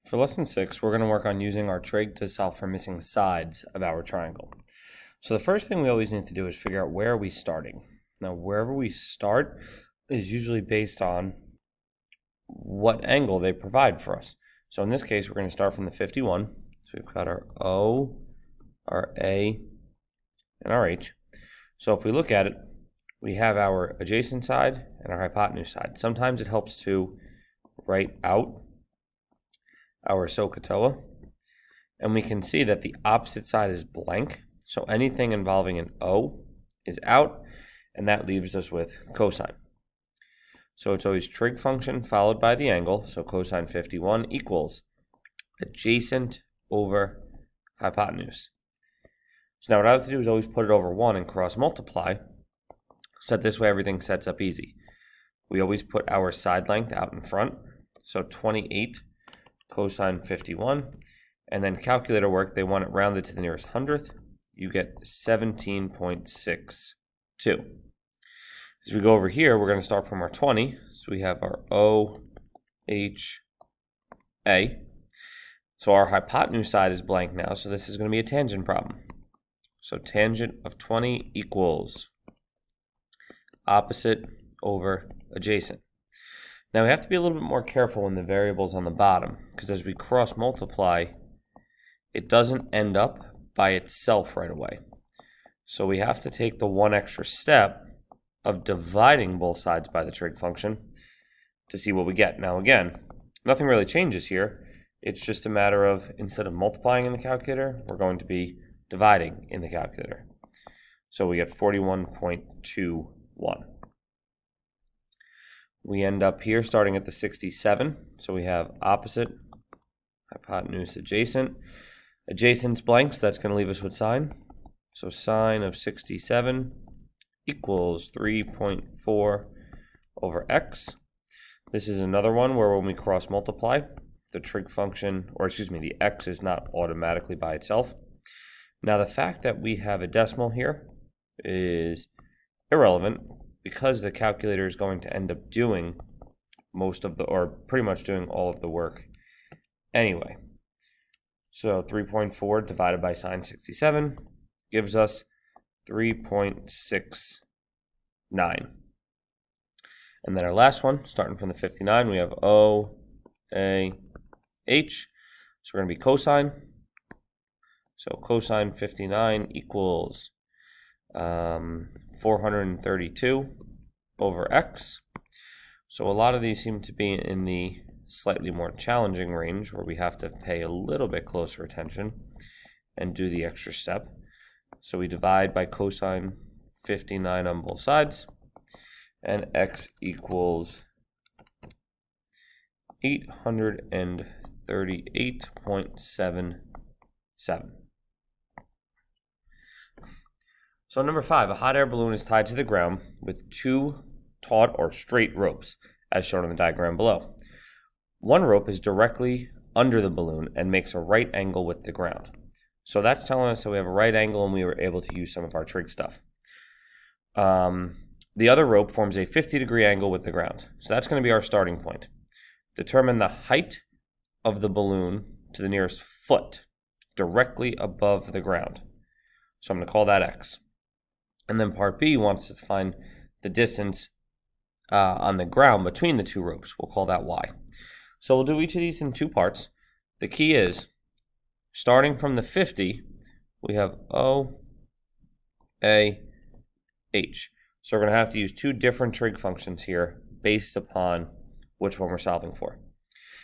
For lesson 6, we're going to work on using our trig to solve for missing sides of our triangle. So the first thing we always need to do is figure out where are we starting. Now, wherever we start is usually based on what angle they provide for us. So in this case, we're going to start from the 51. So we've got our O, our A, and our H. So if we look at it, we have our adjacent side and our hypotenuse side. Sometimes it helps to write out our SOHCAHTOA, and we can see that the opposite side is blank, so anything involving an O is out, and that leaves us with cosine. So it's always trig function followed by the angle, so cosine 51 equals adjacent over hypotenuse. So now what I have to do is always put it over 1 and cross multiply, so that this way everything sets up easy. We always put our side length out in front, so 28 cosine 51, and then calculator work, they want it rounded to the nearest hundredth. You get 17.62. As we go over here, we're going to start from our 20. So we have our O, H, A. So our hypotenuse side is blank now, so this is going to be a tangent problem. So tangent of 20 equals opposite over adjacent. Now we have to be a little bit more careful in the variables on the bottom, because as we cross multiply, it doesn't end up by itself right away. So we have to take the one extra step of dividing both sides by the trig function to see what we get. Now again, nothing really changes here. It's just a matter of, instead of multiplying in the calculator, we're going to be dividing in the calculator. So we get 41.21. We end up here starting at the 67. So we have opposite, hypotenuse, adjacent. Adjacent's blank, so that's going to leave us with sine. So sine of 67 equals 3.4 over x. This is another one where when we cross multiply, the trig function, or excuse me, the x is not automatically by itself. Now the fact that we have a decimal here is irrelevant, because the calculator is going to end up doing most of the, or pretty much doing all of the work anyway. So 3.4 divided by sine 67 gives us 3.69. And then our last one, starting from the 59, we have O, A, H. So we're going to be cosine. So cosine 59 equals 432 over x. So a lot of these seem to be in the slightly more challenging range, where we have to pay a little bit closer attention and do the extra step. So we divide by cosine 59 on both sides, and x equals 838.77. So number 5, a hot air balloon is tied to the ground with 2 taut or straight ropes, as shown in the diagram below. One rope is directly under the balloon and makes a right angle with the ground. So that's telling us that we have a right angle and we were able to use some of our trig stuff. The other rope forms a 50-degree angle with the ground. So that's going to be our starting point. Determine the height of the balloon to the nearest foot directly above the ground. So I'm going to call that x. And then part B wants us to find the distance on the ground between the two ropes. We'll call that y. So we'll do each of these in 2 parts. The key is, starting from the 50, we have O, A, H. So we're going to have to use 2 different trig functions here based upon which one we're solving for.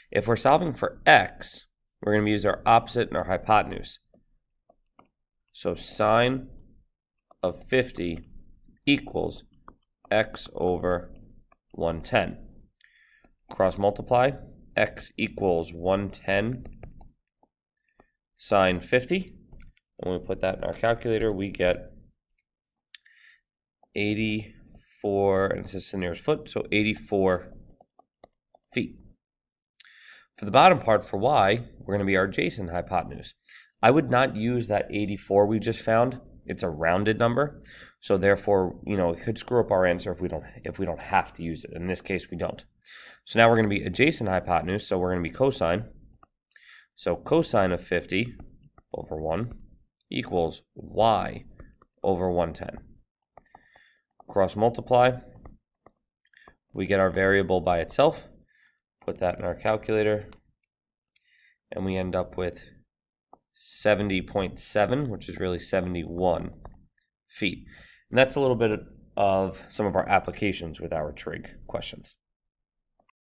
If we're solving for x, we're going to use our opposite and our hypotenuse. So sine of 50 equals x over 110. Cross multiply, x equals 110 sine 50. And when we put that in our calculator, we get 84, and this is the nearest foot, so 84 feet. For the bottom part, for y, we're going to be our adjacent hypotenuse. I would not use that 84 we just found. It's a rounded number, so therefore, it could screw up our answer if we don't have to use it. In this case, we don't. So now we're going to be adjacent hypotenuse, so we're going to be cosine. So cosine of 50 over 1 equals y over 110. Cross multiply, we get our variable by itself, put that in our calculator, and we end up with 70.7, which is really 71 feet. And that's a little bit of some of our applications with our trig questions.